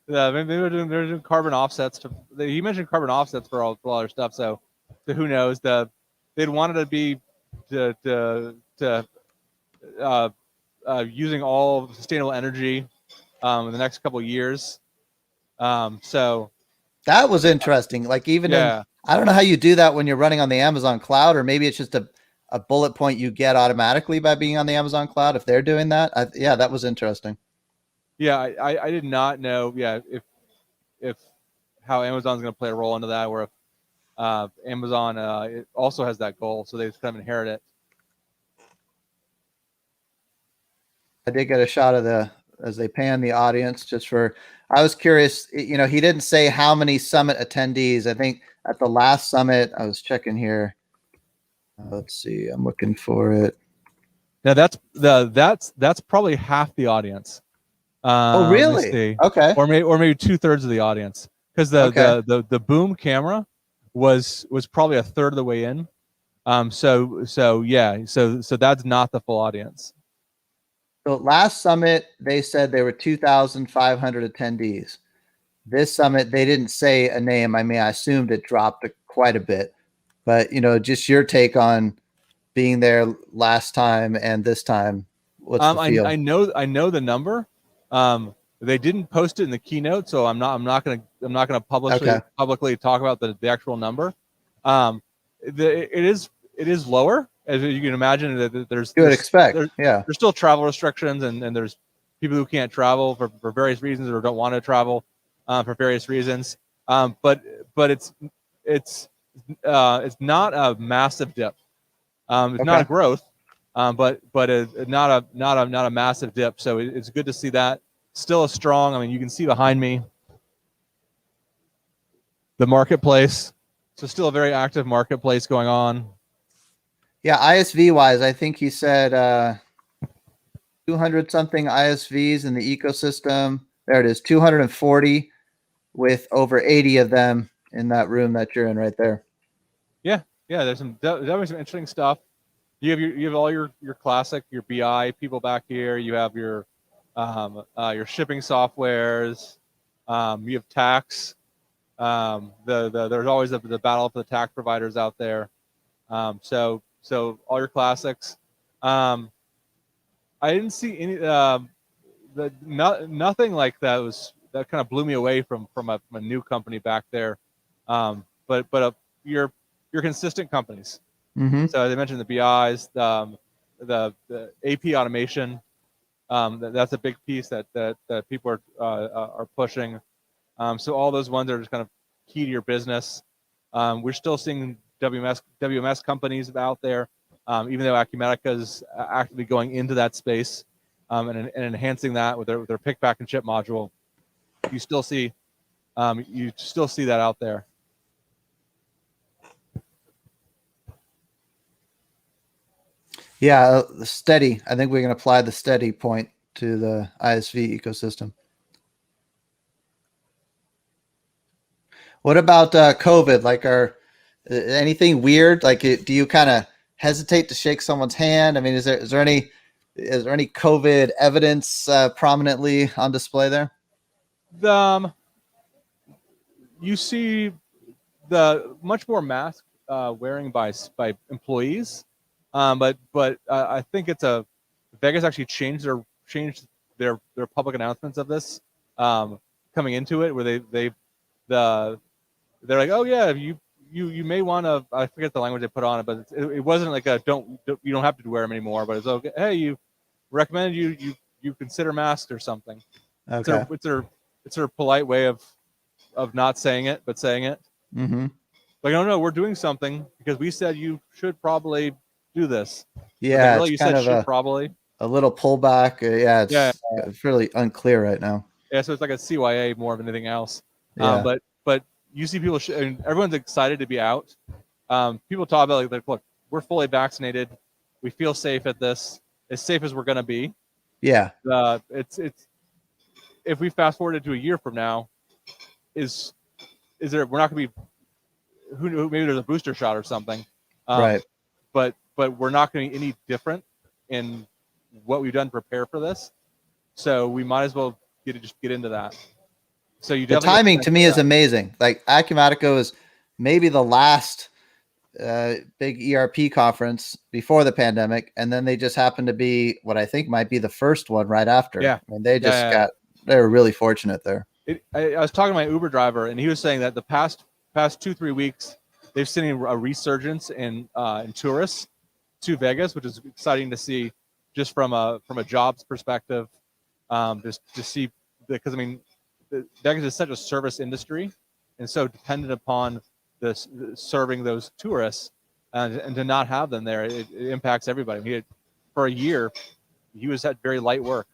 A: Maybe they're doing carbon offsets. You mentioned carbon offsets for all their stuff, so who knows? They'd wanted to be using all sustainable energy in the next couple of years. So
B: that was interesting. Like even I don't know how you do that when you're running on the Amazon cloud, or maybe it's just a bullet point you get automatically by being on the Amazon cloud. If they're doing that, that was interesting.
A: Yeah, I did not know. Yeah, if how Amazon's going to play a role into that, where if Amazon it also has that goal, so they just kind of inherit it.
B: I did get a shot of as they pan the audience just for, I was curious, he didn't say how many summit attendees. I think at the last summit, I was checking here. Let's see, I'm looking for it.
A: Now that's probably half the audience.
B: Oh, really? Okay.
A: Or maybe 2/3 of the audience, because the boom camera was probably 1/3 of the way in. So that's not the full audience.
B: So last summit, they said there were 2,500 attendees. This summit, they didn't say a name. I mean, I assumed it dropped quite a bit, but just your take on being there last time and this time. What's the feel?
A: I know the number. They didn't post it in the keynote, so I'm not gonna publicly talk about the actual number. It is lower, as you can imagine. There's still travel restrictions, and there's people who can't travel for various reasons, or don't want to travel for various reasons. But it's not a massive dip. It's not a growth, but not a massive dip. So it's good to see that. Still a strong. I mean, you can see behind me the marketplace. So still a very active marketplace going on.
B: Yeah, ISV wise, I think he said 200 something ISVs in the ecosystem. There it is, 240 with over 80 of them in that room that you're in right there.
A: Yeah, there's definitely some interesting stuff. You have all your classic, your BI people back here. You have your shipping softwares. You have tax. There's always the battle for the tax providers out there. So all your classics. I didn't see any nothing like that kind of blew me away from a new company back there. But your consistent companies.
B: Mm-hmm.
A: So as I mentioned, the BIs, the AP automation. That's a big piece that people are pushing. So all those ones are just kind of key to your business. We're still seeing WMS companies out there, even though Acumatica is actively going into that space and enhancing that with their pick, pack, and ship module. You still see that out there.
B: Yeah, the steady. I think we can apply the steady point to the ISV ecosystem. What about COVID? Like, anything weird? Like, do you kind of hesitate to shake someone's hand? I mean, is there any COVID evidence prominently on display there?
A: You see the much more mask wearing by employees, but I think Vegas actually changed their public announcements of this coming into it, where they're like, oh yeah, you may want to, I forget the language they put on it, but it wasn't like you don't have to wear them anymore, but it's okay. Hey, you recommended you consider masks or something.
B: Okay.
A: It's their polite way of not saying it, but saying it.
B: Mm-hmm.
A: Like, no, we're doing something because we said you should probably do this.
B: Yeah,
A: Really,
B: it's
A: you
B: kind
A: said
B: of
A: should probably.
B: a little pullback. It's really unclear right now.
A: Yeah, so it's like a CYA more of anything else.
B: Yeah.
A: But you see people, and everyone's excited to be out. People talk about like, look, we're fully vaccinated. We feel safe at this, as safe as we're going to be.
B: Yeah.
A: It's if we fast forward to a year from now, we're not going to be, who knew, maybe there's a booster shot or something.
B: Right.
A: But we're not going to be any different in what we've done to prepare for this. So we might as well get into that. So the
B: timing to me is amazing. Like, Acumatica was maybe the last big ERP conference before the pandemic, and then they just happened to be what I think might be the first one right after.
A: Yeah.
B: I mean, they were really fortunate there.
A: I was talking to my Uber driver, and he was saying that the past 2-3 weeks they've seen a resurgence in tourists to Vegas, which is exciting to see, just from a jobs perspective. Just to see, because I mean, Vegas is such a service industry, and so dependent upon this serving those tourists, and to not have them there, it impacts everybody. For a year, he had very light work.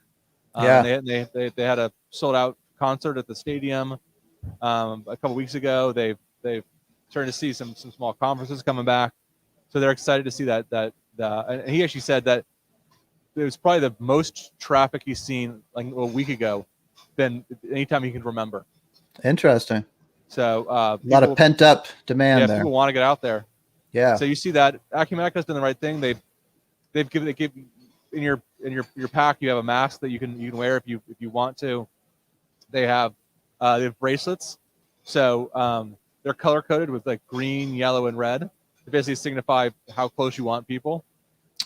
B: Yeah.
A: They had a sold out concert at the stadium a couple weeks ago. They've started to see some small conferences coming back, so they're excited to see that. And he actually said that it was probably the most traffic he's seen like a week ago than anytime he can remember.
B: Interesting.
A: So
B: a lot of pent up demand there.
A: People want to get out there.
B: Yeah.
A: So you see that Acumatica's done the right thing. They give in your pack, you have a mask that you can wear if you want to. They have bracelets. So they're color coded with like green, yellow, and red to basically signify how close you want people.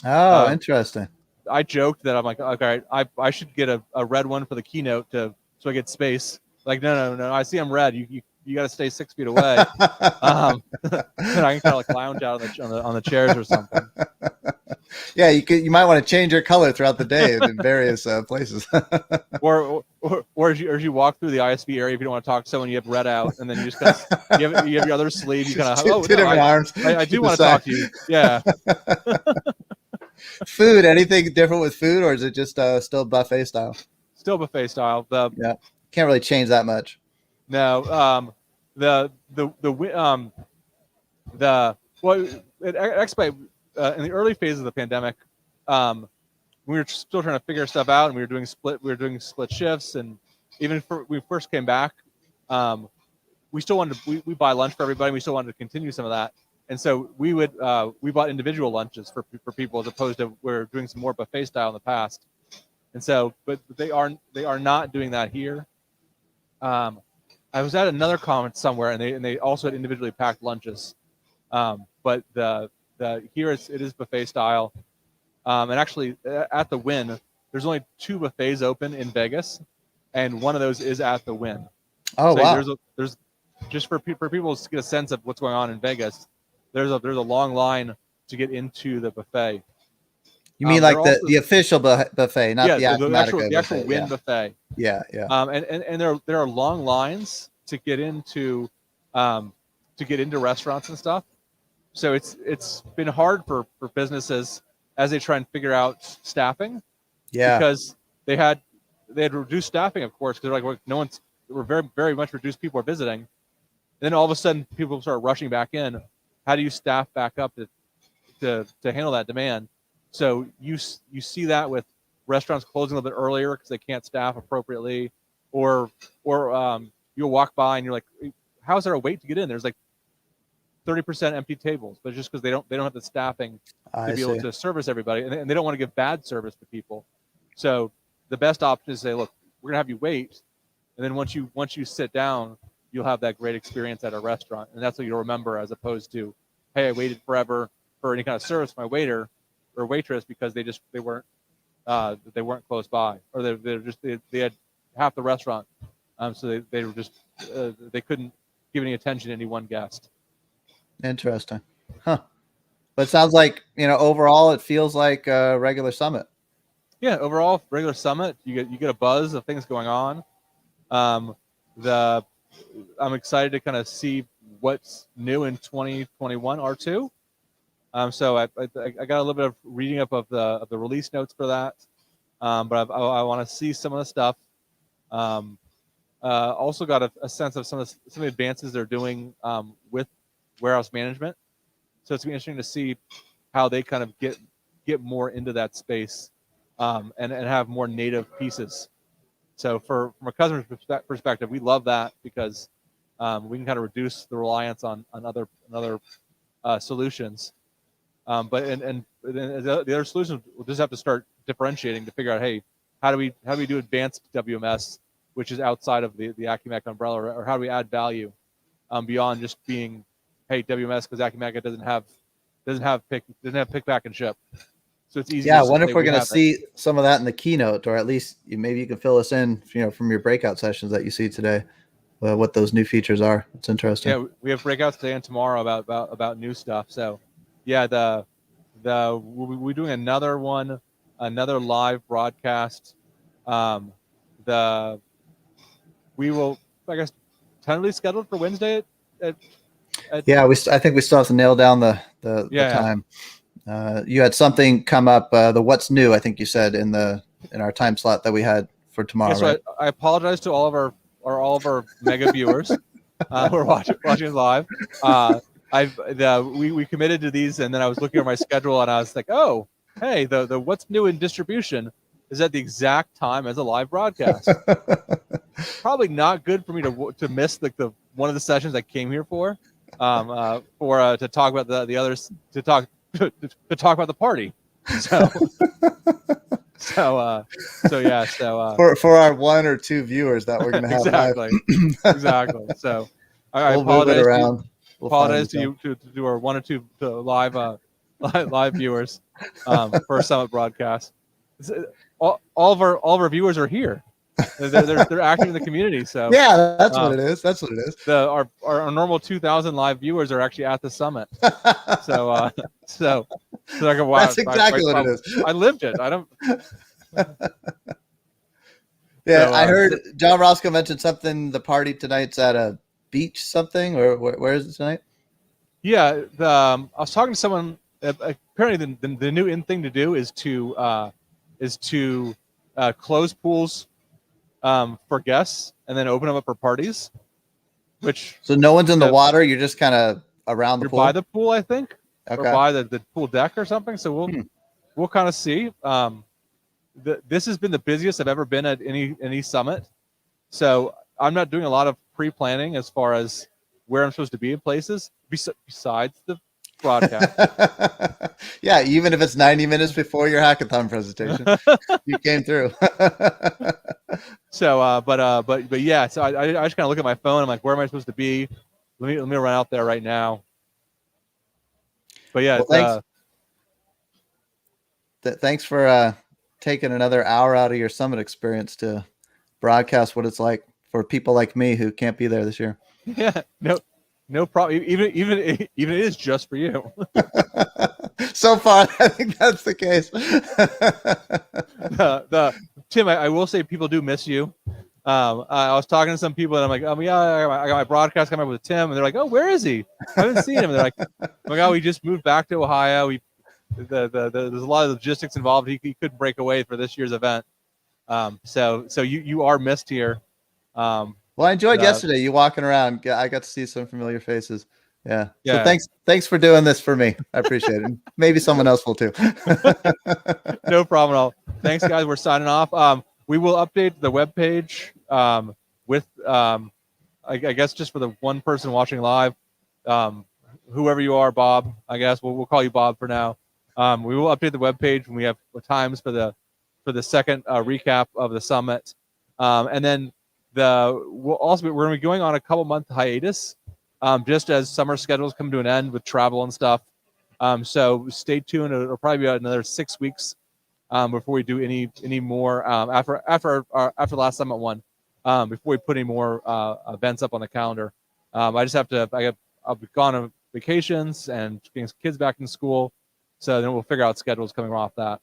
B: Oh, interesting.
A: I joked that I'm like, okay, I should get a red one for the keynote so I get space. Like, no, I see I'm red. You got to stay 6 feet away. And I can kind of like lounge out on the chairs or something.
B: Yeah, you might want to change your color throughout the day in various places.
A: or as you walk through the ISV area, if you don't want to talk to someone, you have red out, and then you just kind of you have your other sleeve. You kind of
B: different arms.
A: I do want to talk to you. Yeah.
B: Food? Anything different with food, or is it just still buffet style?
A: Still buffet style.
B: Yeah, can't really change that much.
A: No. At Expo in the early phases of the pandemic, we were still trying to figure stuff out, and we were doing split shifts, and even when we first came back, we still wanted we buy lunch for everybody. We still wanted to continue some of that, and so we bought individual lunches for people, as opposed to we're doing some more buffet style in the past. And so, but they are not doing that here. I was at another conference somewhere, and they also had individually packed lunches. But the here it is buffet style. And actually, at the Wynn, there's only 2 buffets open in Vegas, and one of those is at the Wynn.
B: Oh,
A: So
B: wow.
A: there's just for people to get a sense of what's going on in Vegas. There's a long line to get into the buffet.
B: You mean
A: They're
B: like
A: also,
B: the official buffet, not the Acumatica
A: the actual
B: buffet?
A: Wynn buffet.
B: Yeah.
A: And there are long lines to get into restaurants and stuff. So it's been hard for businesses as they try and figure out staffing.
B: Yeah.
A: Because they had reduced staffing, of course, because they're like, well, no one's, we're very, very much reduced people are visiting. And then all of a sudden people start rushing back in. How do you staff back up to handle that demand? So you see that with restaurants closing a little bit earlier because they can't staff appropriately, or you'll walk by and you're like, how's there a wait to get in? There's like 30% empty tables, but just because they don't have the staffing to be able to service everybody, and they don't want to give bad service to people. So the best option is to say, look, we're gonna have you wait, and then once you sit down, you'll have that great experience at a restaurant, and that's what you'll remember, as opposed to, hey, I waited forever for any kind of service from my waiter or waitress because they weren't close by, or they had half the restaurant, so they were just they couldn't give any attention to any one guest.
B: Interesting. Huh. But it sounds like, overall it feels like a regular summit.
A: Yeah, overall regular summit, you get a buzz of things going on. I'm excited to kind of see what's new in 2021 R2. So I got a little bit of reading up of the release notes for that, but I want to see some of the stuff. Also got a sense of some of the advances they're doing with warehouse management. So it's gonna be interesting to see how they kind of get more into that space, and have more native pieces. So from a customer's perspective, we love that because we can kind of reduce the reliance on other solutions. But the other solutions will just have to start differentiating to figure out, hey, how do we do advanced WMS, which is outside of the Acumatica umbrella, or how do we add value beyond just being, hey, WMS, because Acumatica doesn't have pick, pack, and ship. So it's easy.
B: Yeah, I wonder if we're going to see some of that in the keynote, or at least maybe you can fill us in, from your breakout sessions that you see today, what those new features are. It's interesting.
A: Yeah, we have breakouts today and tomorrow about new stuff. So, yeah, we're doing another live broadcast. We will, I guess, tentatively scheduled for Wednesday at
B: yeah, I think we still have to nail down the time. You had something come up, the what's new, I think you said in our time slot that we had for tomorrow.
A: Yeah, so
B: right?
A: I apologize to all of our mega viewers who are watching live. We committed to these, and then I was looking at my schedule and I was like, oh, hey, the what's new in distribution is at the exact time as a live broadcast. Probably not good for me to miss the one of the sessions I came here for to talk about the others, to talk about the party. So yeah.
B: For our 1 or 2 viewers that we're going to have
A: exactly.
B: live.
A: Exactly. So I
B: we'll apologize move it around.
A: Apologize to you to do our 1 or 2 live viewers for a summit broadcast. All of our viewers are here. They're active in the community. So
B: yeah, that's what it is. That's what it is.
A: Our normal 2,000 live viewers are actually at the summit. So like, wow,
B: that's exactly what it is.
A: I lived it. I don't.
B: Yeah, I heard Jon Roskill mention something. The party tonight's at a beach, something, or where is it tonight?
A: Yeah, I was talking to someone. Apparently, the new in thing to do is to close pools for guests and then open them up for parties.
B: So no one's in the water. You're just kind of around the pool.
A: By the pool, I think,
B: okay.
A: Or by the pool deck or something. So we'll kind of see. This has been the busiest I've ever been at any summit. So I'm not doing a lot of pre-planning as far as where I'm supposed to be in places besides the broadcast.
B: Yeah, even if it's 90 minutes before your hackathon presentation, you came through.
A: So, but yeah. So I just kind of look at my phone. I'm like, where am I supposed to be? Let me run out there right now. But yeah,
B: well, thanks for taking another hour out of your summit experience to broadcast what it's like for people like me who can't be there this year.
A: yeah, no problem. Even it is just for you.
B: So far, I think that's the case.
A: Tim, I will say people do miss you. I was talking to some people and I'm like, yeah, I got my broadcast coming up with Tim, and they're like, oh, where is he? I haven't seen him. And they're like, oh my God, we just moved back to Ohio. There's a lot of logistics involved. He couldn't break away for this year's event. So you are missed here.
B: Well, I enjoyed yesterday. You walking around. I got to see some familiar faces. Yeah. So thanks for doing this for me. I appreciate it. Maybe someone else will too.
A: No problem at all. Thanks, guys. We're signing off. We will update the webpage with, I guess, just for the one person watching live, whoever you are, Bob. I guess we'll call you Bob for now. We will update the webpage when we have times for the second recap of the summit, and then we're going to be going on a couple month hiatus, just as summer schedules come to an end with travel and stuff. So stay tuned. It'll probably be another 6 weeks before we do any more after the last summit one. Before we put any more events up on the calendar. I just have to. I'll be gone on vacations and getting kids back in school, so then we'll figure out schedules coming off that.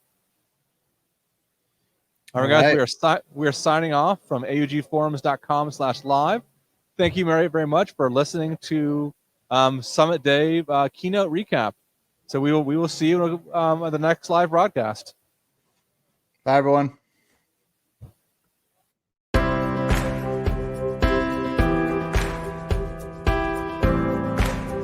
A: All right, guys, we are signing off from augforums.com/live. Thank you very much for listening to Summit Day keynote recap. So we will see you on the next live broadcast.
B: Bye, everyone.